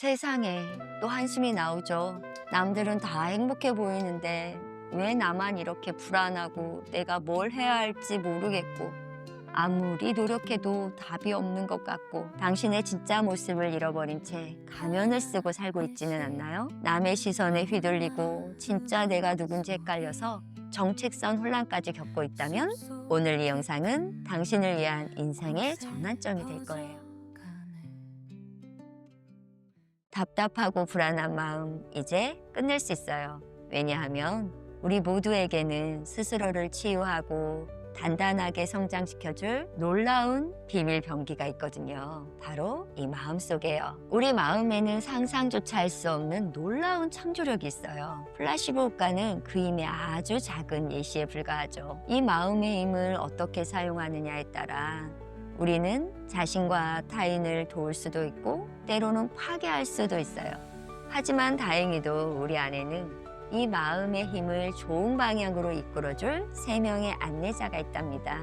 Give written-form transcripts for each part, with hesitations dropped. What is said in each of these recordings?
세상에 또 한숨이 나오죠. 남들은 다 행복해 보이는데 왜 나만 이렇게 불안하고 내가 뭘 해야 할지 모르겠고 아무리 노력해도 답이 없는 것 같고 당신의 진짜 모습을 잃어버린 채 가면을 쓰고 살고 있지는 않나요? 남의 시선에 휘둘리고 진짜 내가 누군지 헷갈려서 정체성 혼란까지 겪고 있다면 오늘 이 영상은 당신을 위한 인생의 전환점이 될 거예요. 답답하고 불안한 마음 이제 끝낼 수 있어요. 왜냐하면 우리 모두에게는 스스로를 치유하고 단단하게 성장시켜줄 놀라운 비밀 병기가 있거든요. 바로 이 마음속에요. 우리 마음에는 상상조차 할 수 없는 놀라운 창조력이 있어요. 플라시보 효과는 그 힘의 아주 작은 예시에 불과하죠. 이 마음의 힘을 어떻게 사용하느냐에 따라 우리는 자신과 타인을 도울 수도 있고 때로는 파괴할 수도 있어요. 하지만 다행히도 우리 안에는 이 마음의 힘을 좋은 방향으로 이끌어줄 3명의 안내자가 있답니다.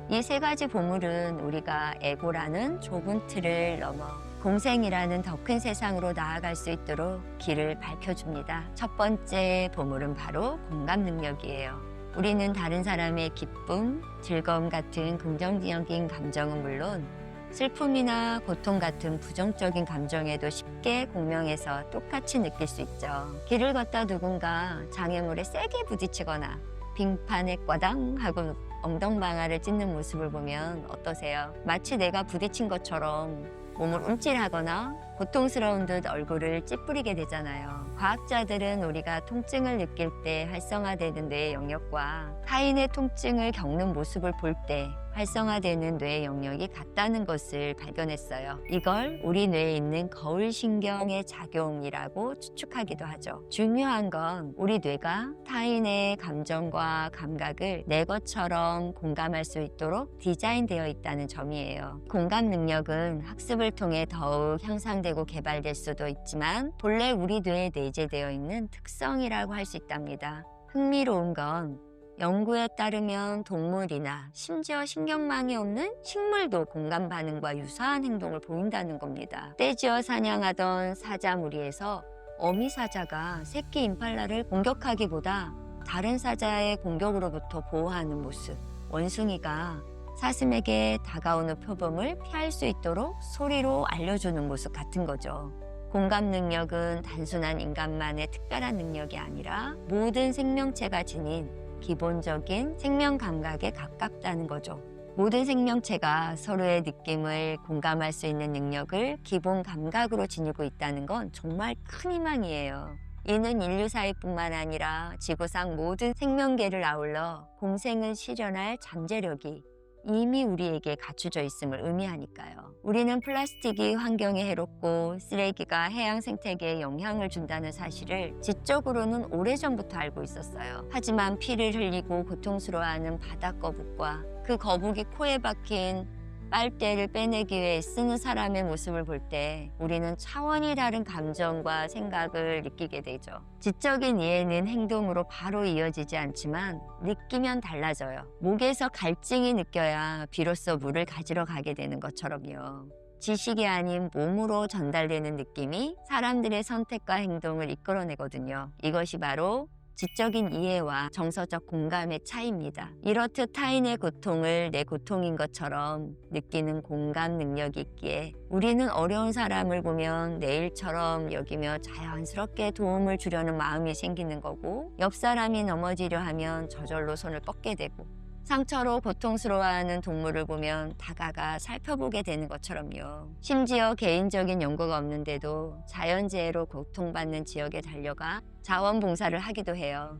이 3가지 보물은 우리가 에고라는 좁은 틀을 넘어 공생이라는 더 큰 세상으로 나아갈 수 있도록 길을 밝혀줍니다. 첫 번째 보물은 바로 공감 능력이에요. 우리는 다른 사람의 기쁨, 즐거움 같은 긍정적인 감정은 물론 슬픔이나 고통 같은 부정적인 감정에도 쉽게 공명해서 똑같이 느낄 수 있죠. 길을 걷다 누군가 장애물에 세게 부딪히거나 빙판에 꽈당 하고 엉덩방아를 찢는 모습을 보면 어떠세요? 마치 내가 부딪힌 것처럼 몸을 움찔하거나 고통스러운 듯 얼굴을 찌푸리게 되잖아요. 과학자들은 우리가 통증을 느낄 때 활성화되는 뇌의 영역과 타인의 통증을 겪는 모습을 볼 때 활성화되는 뇌의 영역이 같다는 것을 발견했어요. 이걸 우리 뇌에 있는 거울신경의 작용이라고 추측하기도 하죠. 중요한 건 우리 뇌가 타인의 감정과 감각을 내 것처럼 공감할 수 있도록 디자인되어 있다는 점이에요. 공감 능력은 학습을 통해 더욱 향상되고 개발될 수도 있지만 본래 우리 뇌에 내재되어 있는 특성이라고 할 수 있답니다. 흥미로운 건 연구에 따르면 동물이나 심지어 신경망이 없는 식물도 공감 반응과 유사한 행동을 보인다는 겁니다. 떼지어 사냥하던 사자 무리에서 어미 사자가 새끼 임팔라를 공격하기보다 다른 사자의 공격으로부터 보호하는 모습, 원숭이가 사슴에게 다가오는 표범을 피할 수 있도록 소리로 알려주는 모습 같은 거죠. 공감 능력은 단순한 인간만의 특별한 능력이 아니라 모든 생명체가 지닌 기본적인 생명 감각에 가깝다는 거죠. 모든 생명체가 서로의 느낌을 공감할 수 있는 능력을 기본 감각으로 지니고 있다는 건 정말 큰 희망이에요. 이는 인류사회뿐만 아니라 지구상 모든 생명계를 아울러 공생을 실현할 잠재력이 이미 우리에게 갖춰져 있음을 의미하니까요. 우리는 플라스틱이 환경에 해롭고 쓰레기가 해양 생태계에 영향을 준다는 사실을 지적으로는 오래전부터 알고 있었어요. 하지만 피를 흘리고 고통스러워하는 바다거북과 그 거북이 코에 박힌 빨대를 빼내기 위해 쓰는 사람의 모습을 볼 때 우리는 차원이 다른 감정과 생각을 느끼게 되죠. 지적인 이해는 행동으로 바로 이어지지 않지만 느끼면 달라져요. 목에서 갈증이 느껴야 비로소 물을 가지러 가게 되는 것처럼요. 지식이 아닌 몸으로 전달되는 느낌이 사람들의 선택과 행동을 이끌어내거든요. 이것이 바로 지적인 이해와 정서적 공감의 차이입니다. 이렇듯 타인의 고통을 내 고통인 것처럼 느끼는 공감 능력이 있기에 우리는 어려운 사람을 보면 내 일처럼 여기며 자연스럽게 도움을 주려는 마음이 생기는 거고 옆 사람이 넘어지려 하면 저절로 손을 뻗게 되고 상처로 고통스러워하는 동물을 보면 다가가 살펴보게 되는 것처럼요. 심지어 개인적인 연고가 없는데도 자연재해로 고통받는 지역에 달려가 자원봉사를 하기도 해요.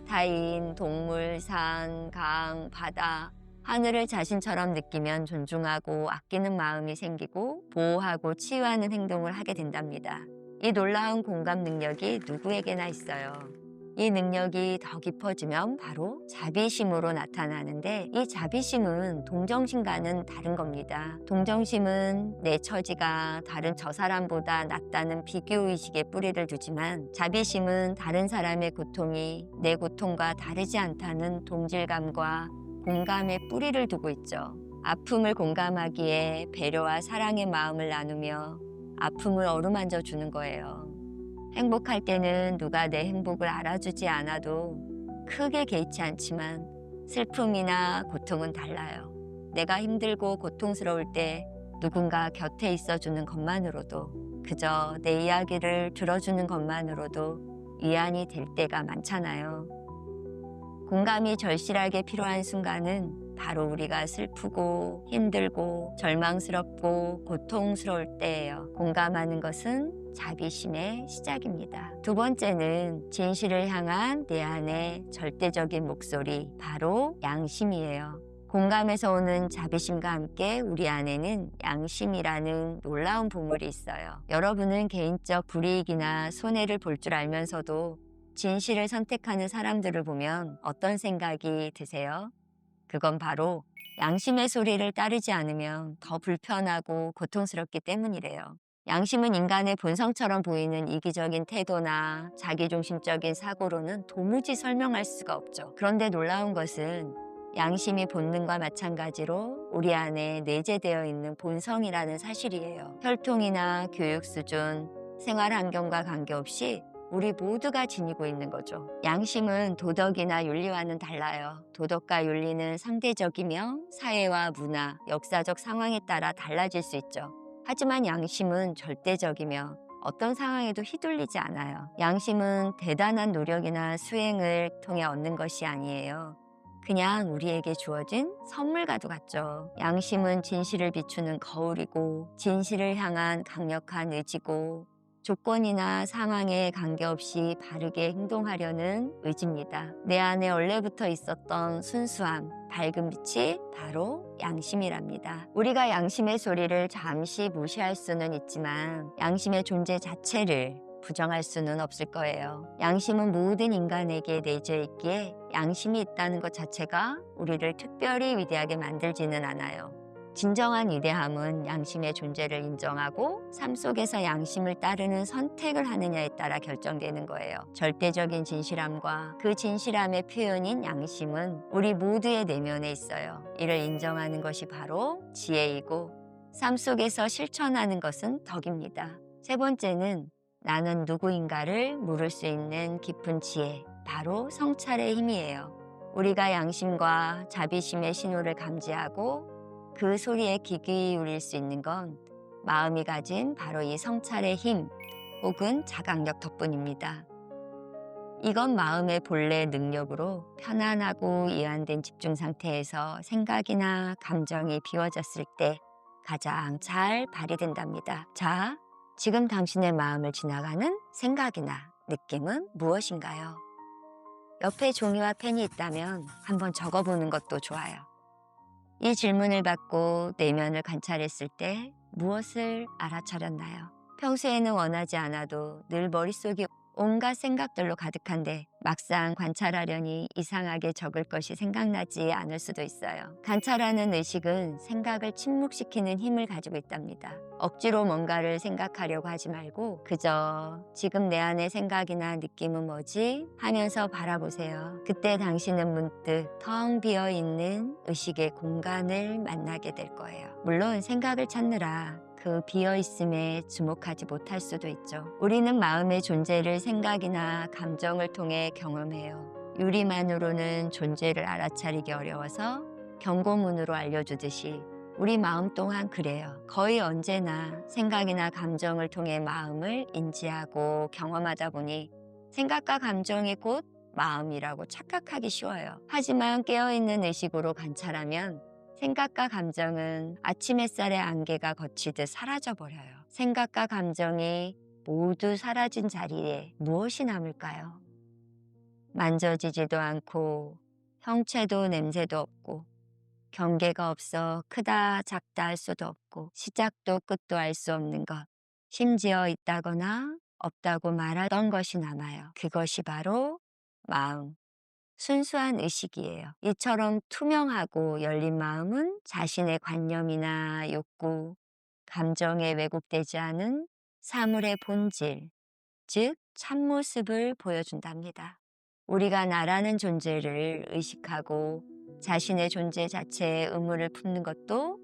타인, 동물, 산, 강, 바다, 하늘을 자신처럼 느끼면 존중하고 아끼는 마음이 생기고 보호하고 치유하는 행동을 하게 된답니다. 이 놀라운 공감 능력이 누구에게나 있어요. 이 능력이 더 깊어지면 바로 자비심으로 나타나는데 이 자비심은 동정심과는 다른 겁니다. 동정심은 내 처지가 다른 저 사람보다 낫다는 비교의식에 뿌리를 두지만 자비심은 다른 사람의 고통이 내 고통과 다르지 않다는 동질감과 공감에 뿌리를 두고 있죠. 아픔을 공감하기에 배려와 사랑의 마음을 나누며 아픔을 어루만져 주는 거예요. 행복할 때는 누가 내 행복을 알아주지 않아도 크게 개의치 않지만 슬픔이나 고통은 달라요. 내가 힘들고 고통스러울 때 누군가 곁에 있어주는 것만으로도, 그저 내 이야기를 들어주는 것만으로도 위안이 될 때가 많잖아요. 공감이 절실하게 필요한 순간은 바로 우리가 슬프고 힘들고 절망스럽고 고통스러울 때예요. 공감하는 것은 자비심의 시작입니다. 두 번째는 진실을 향한 내 안의 절대적인 목소리, 바로 양심이에요. 공감에서 오는 자비심과 함께 우리 안에는 양심이라는 놀라운 보물이 있어요. 여러분은 개인적 불이익이나 손해를 볼 줄 알면서도 진실을 선택하는 사람들을 보면 어떤 생각이 드세요? 그건 바로 양심의 소리를 따르지 않으면 더 불편하고 고통스럽기 때문이래요. 양심은 인간의 본성처럼 보이는 이기적인 태도나 자기중심적인 사고로는 도무지 설명할 수가 없죠. 그런데 놀라운 것은 양심이 본능과 마찬가지로 우리 안에 내재되어 있는 본성이라는 사실이에요. 혈통이나 교육 수준, 생활 환경과 관계없이 우리 모두가 지니고 있는 거죠. 양심은 도덕이나 윤리와는 달라요. 도덕과 윤리는 상대적이며 사회와 문화, 역사적 상황에 따라 달라질 수 있죠. 하지만 양심은 절대적이며 어떤 상황에도 휘둘리지 않아요. 양심은 대단한 노력이나 수행을 통해 얻는 것이 아니에요. 그냥 우리에게 주어진 선물과도 같죠. 양심은 진실을 비추는 거울이고, 진실을 향한 강력한 의지고, 조건이나 상황에 관계없이 바르게 행동하려는 의지입니다. 내 안에 원래부터 있었던 순수함, 밝은 빛이 바로 양심이랍니다. 우리가 양심의 소리를 잠시 무시할 수는 있지만 양심의 존재 자체를 부정할 수는 없을 거예요. 양심은 모든 인간에게 내재 있기에 양심이 있다는 것 자체가 우리를 특별히 위대하게 만들지는 않아요. 진정한 위대함은 양심의 존재를 인정하고 삶 속에서 양심을 따르는 선택을 하느냐에 따라 결정되는 거예요. 절대적인 진실함과 그 진실함의 표현인 양심은 우리 모두의 내면에 있어요. 이를 인정하는 것이 바로 지혜이고, 삶 속에서 실천하는 것은 덕입니다. 세 번째는 나는 누구인가를 물을 수 있는 깊은 지혜, 바로 성찰의 힘이에요. 우리가 양심과 자비심의 신호를 감지하고 그 소리에 귀 기울일 수 있는 건 마음이 가진 바로 이 성찰의 힘 혹은 자각력 덕분입니다. 이건 마음의 본래 능력으로 편안하고 이완된 집중 상태에서 생각이나 감정이 비워졌을 때 가장 잘 발휘된답니다. 자, 지금 당신의 마음을 지나가는 생각이나 느낌은 무엇인가요? 옆에 종이와 펜이 있다면 한번 적어보는 것도 좋아요. 이 질문을 받고 내면을 관찰했을 때 무엇을 알아차렸나요? 평소에는 원하지 않아도 늘 머릿속이 온갖 생각들로 가득한데 막상 관찰하려니 이상하게 적을 것이 생각나지 않을 수도 있어요. 관찰하는 의식은 생각을 침묵시키는 힘을 가지고 있답니다. 억지로 뭔가를 생각하려고 하지 말고 그저 지금 내 안의 생각이나 느낌은 뭐지? 하면서 바라보세요. 그때 당신은 문득 텅 비어 있는 의식의 공간을 만나게 될 거예요. 물론 생각을 찾느라 그 비어있음에 주목하지 못할 수도 있죠. 우리는 마음의 존재를 생각이나 감정을 통해 경험해요. 유리만으로는 존재를 알아차리기 어려워서 경고문으로 알려주듯이 우리 마음 또한 그래요. 거의 언제나 생각이나 감정을 통해 마음을 인지하고 경험하다 보니 생각과 감정이 곧 마음이라고 착각하기 쉬워요. 하지만 깨어있는 의식으로 관찰하면 생각과 감정은 아침 햇살의 안개가 거치듯 사라져버려요. 생각과 감정이 모두 사라진 자리에 무엇이 남을까요? 만져지지도 않고 형체도 냄새도 없고 경계가 없어 크다 작다 할 수도 없고 시작도 끝도 알 수 없는 것, 심지어 있다거나 없다고 말하던 것이 남아요. 그것이 바로 마음. 순수한 의식이에요. 이처럼 투명하고 열린 마음은 자신의 관념이나 욕구, 감정에 왜곡되지 않은 사물의 본질, 즉 참모습을 보여준답니다. 우리가 나라는 존재를 의식하고 자신의 존재 자체에 의무를 품는 것도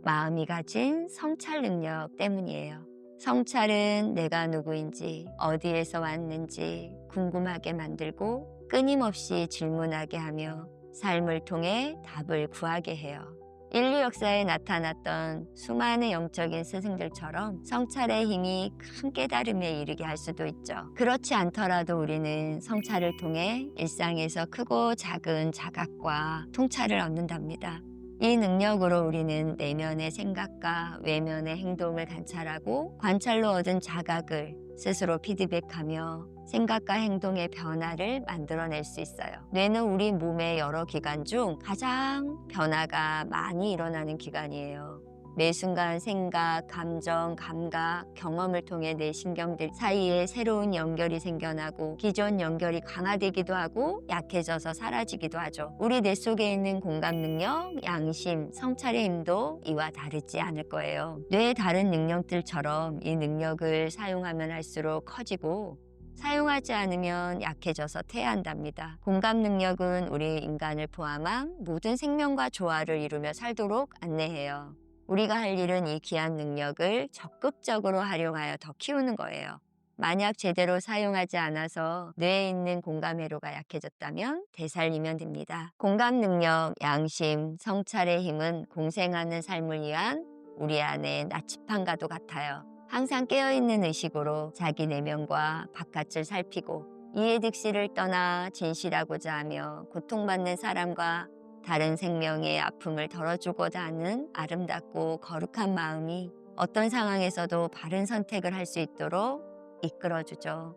마음이 가진 성찰 능력 때문이에요. 성찰은 내가 누구인지, 어디에서 왔는지 궁금하게 만들고 끊임없이 질문하게 하며 삶을 통해 답을 구하게 해요. 인류 역사에 나타났던 수많은 영적인 스승들처럼 성찰의 힘이 큰 깨달음에 이르게 할 수도 있죠. 그렇지 않더라도 우리는 성찰을 통해 일상에서 크고 작은 자각과 통찰을 얻는답니다. 이 능력으로 우리는 내면의 생각과 외면의 행동을 관찰하고 관찰로 얻은 자각을 스스로 피드백하며 생각과 행동의 변화를 만들어낼 수 있어요. 뇌는 우리 몸의 여러 기관 중 가장 변화가 많이 일어나는 기관이에요. 매 순간 생각, 감정, 감각, 경험을 통해 내 신경들 사이에 새로운 연결이 생겨나고 기존 연결이 강화되기도 하고 약해져서 사라지기도 하죠. 우리 뇌 속에 있는 공감 능력, 양심, 성찰의 힘도 이와 다르지 않을 거예요. 뇌의 다른 능력들처럼 이 능력을 사용하면 할수록 커지고 사용하지 않으면 약해져서 퇴화한답니다. 공감 능력은 우리 인간을 포함한 모든 생명과 조화를 이루며 살도록 안내해요. 우리가 할 일은 이 귀한 능력을 적극적으로 활용하여 더 키우는 거예요. 만약 제대로 사용하지 않아서 뇌에 있는 공감 회로가 약해졌다면 되살리면 됩니다. 공감 능력, 양심, 성찰의 힘은 공생하는 삶을 위한 우리 안의 나침판과도 같아요. 항상 깨어있는 의식으로 자기 내면과 바깥을 살피고 이해 득실을 떠나 진실하고자 하며 고통받는 사람과 다른 생명의 아픔을 덜어주고자 하는 아름답고 거룩한 마음이 어떤 상황에서도 바른 선택을 할 수 있도록 이끌어주죠.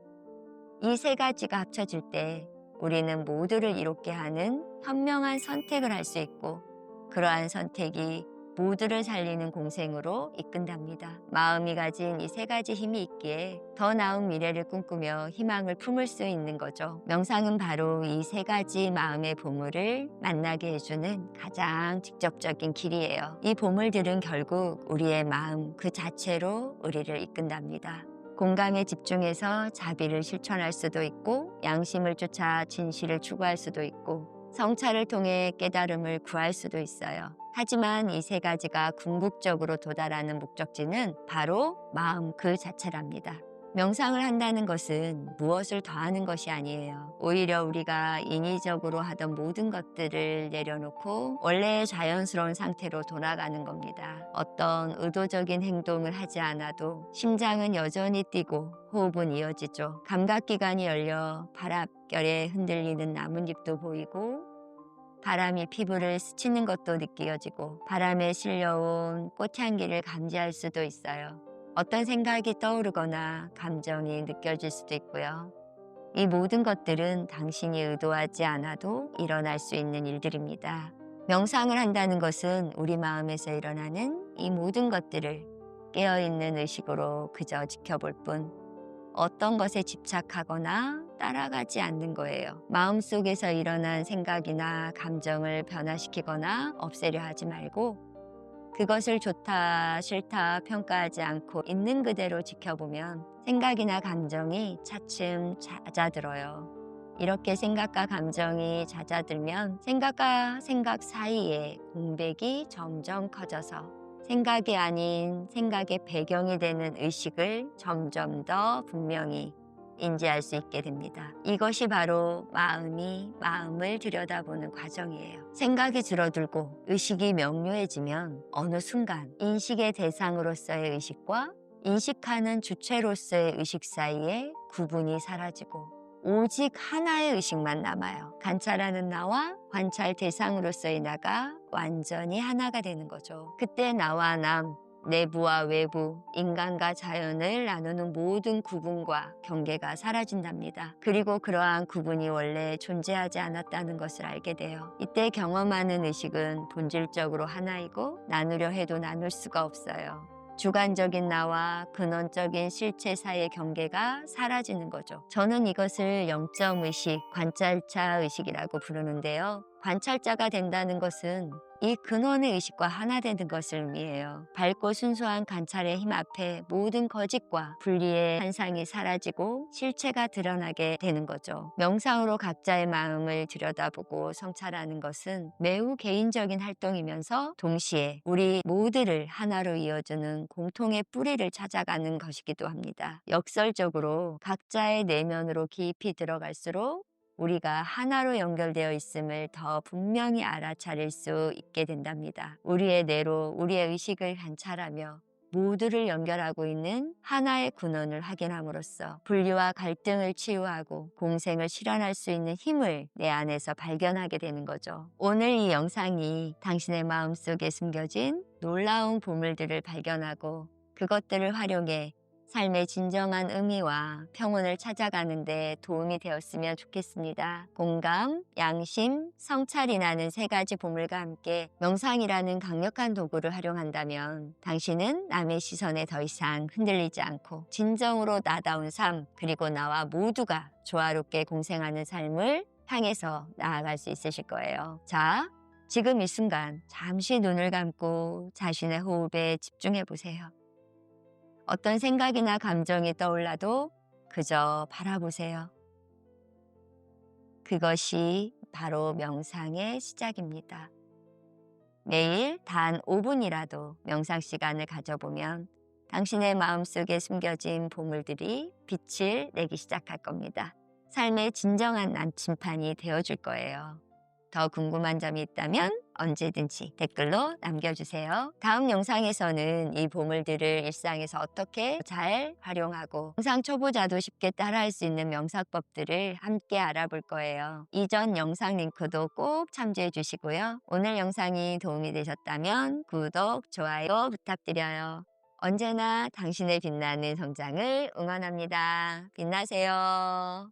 이 세 가지가 합쳐질 때 우리는 모두를 이롭게 하는 현명한 선택을 할 수 있고 그러한 선택이 모두를 살리는 공생으로 이끈답니다. 마음이 가진 이 세 가지 힘이 있기에 더 나은 미래를 꿈꾸며 희망을 품을 수 있는 거죠. 명상은 바로 이 세 가지 마음의 보물을 만나게 해주는 가장 직접적인 길이에요. 이 보물들은 결국 우리의 마음 그 자체로 우리를 이끈답니다. 공감에 집중해서 자비를 실천할 수도 있고 양심을 쫓아 진실을 추구할 수도 있고 성찰을 통해 깨달음을 구할 수도 있어요. 하지만 이 세 가지가 궁극적으로 도달하는 목적지는 바로 마음 그 자체랍니다. 명상을 한다는 것은 무엇을 더하는 것이 아니에요. 오히려 우리가 인위적으로 하던 모든 것들을 내려놓고 원래의 자연스러운 상태로 돌아가는 겁니다. 어떤 의도적인 행동을 하지 않아도 심장은 여전히 뛰고 호흡은 이어지죠. 감각기관이 열려 바람결에 흔들리는 나뭇잎도 보이고 바람이 피부를 스치는 것도 느껴지고 바람에 실려온 꽃향기를 감지할 수도 있어요. 어떤 생각이 떠오르거나 감정이 느껴질 수도 있고요. 이 모든 것들은 당신이 의도하지 않아도 일어날 수 있는 일들입니다. 명상을 한다는 것은 우리 마음에서 일어나는 이 모든 것들을 깨어있는 의식으로 그저 지켜볼 뿐 어떤 것에 집착하거나 따라가지 않는 거예요. 마음속에서 일어난 생각이나 감정을 변화시키거나 없애려 하지 말고 그것을 좋다, 싫다 평가하지 않고 있는 그대로 지켜보면 생각이나 감정이 차츰 잦아들어요. 이렇게 생각과 감정이 잦아들면 생각과 생각 사이에 공백이 점점 커져서 생각이 아닌 생각의 배경이 되는 의식을 점점 더 분명히 인지할 수 있게 됩니다. 이것이 바로 마음이 마음을 들여다보는 과정이에요. 생각이 줄어들고 의식이 명료해지면 어느 순간 인식의 대상으로서의 의식과 인식하는 주체로서의 의식 사이에 구분이 사라지고 오직 하나의 의식만 남아요. 관찰하는 나와 관찰 대상으로서의 나가 완전히 하나가 되는 거죠. 그때 나와 남, 내부와 외부, 인간과 자연을 나누는 모든 구분과 경계가 사라진답니다. 그리고 그러한 구분이 원래 존재하지 않았다는 것을 알게 돼요. 이때 경험하는 의식은 본질적으로 하나이고 나누려 해도 나눌 수가 없어요. 주관적인 나와 근원적인 실체 사이의 경계가 사라지는 거죠. 저는 이것을 영점의식, 관찰차 의식이라고 부르는데요. 관찰자가 된다는 것은 이 근원의 의식과 하나 되는 것을 의미해요. 밝고 순수한 관찰의 힘 앞에 모든 거짓과 분리의 환상이 사라지고 실체가 드러나게 되는 거죠. 명상으로 각자의 마음을 들여다보고 성찰하는 것은 매우 개인적인 활동이면서 동시에 우리 모두를 하나로 이어주는 공통의 뿌리를 찾아가는 것이기도 합니다. 역설적으로 각자의 내면으로 깊이 들어갈수록 우리가 하나로 연결되어 있음을 더 분명히 알아차릴 수 있게 된답니다. 우리의 뇌로 우리의 의식을 관찰하며 모두를 연결하고 있는 하나의 근원을 확인함으로써 분리와 갈등을 치유하고 공생을 실현할 수 있는 힘을 내 안에서 발견하게 되는 거죠. 오늘 이 영상이 당신의 마음속에 숨겨진 놀라운 보물들을 발견하고 그것들을 활용해 삶의 진정한 의미와 평온을 찾아가는 데 도움이 되었으면 좋겠습니다. 공감, 양심, 성찰이라는 세 가지 보물과 함께 명상이라는 강력한 도구를 활용한다면 당신은 남의 시선에 더 이상 흔들리지 않고 진정으로 나다운 삶, 그리고 나와 모두가 조화롭게 공생하는 삶을 향해서 나아갈 수 있으실 거예요. 자, 지금 이 순간 잠시 눈을 감고 자신의 호흡에 집중해 보세요. 어떤 생각이나 감정이 떠올라도 그저 바라보세요. 그것이 바로 명상의 시작입니다. 매일 단 5분이라도 명상 시간을 가져보면 당신의 마음속에 숨겨진 보물들이 빛을 내기 시작할 겁니다. 삶의 진정한 나침판이 되어줄 거예요. 더 궁금한 점이 있다면 언제든지 댓글로 남겨주세요. 다음 영상에서는 이 보물들을 일상에서 어떻게 잘 활용하고 명상 초보자도 쉽게 따라할 수 있는 명상법들을 함께 알아볼 거예요. 이전 영상 링크도 꼭 참조해 주시고요. 오늘 영상이 도움이 되셨다면 구독, 좋아요 부탁드려요. 언제나 당신의 빛나는 성장을 응원합니다. 빛나세요.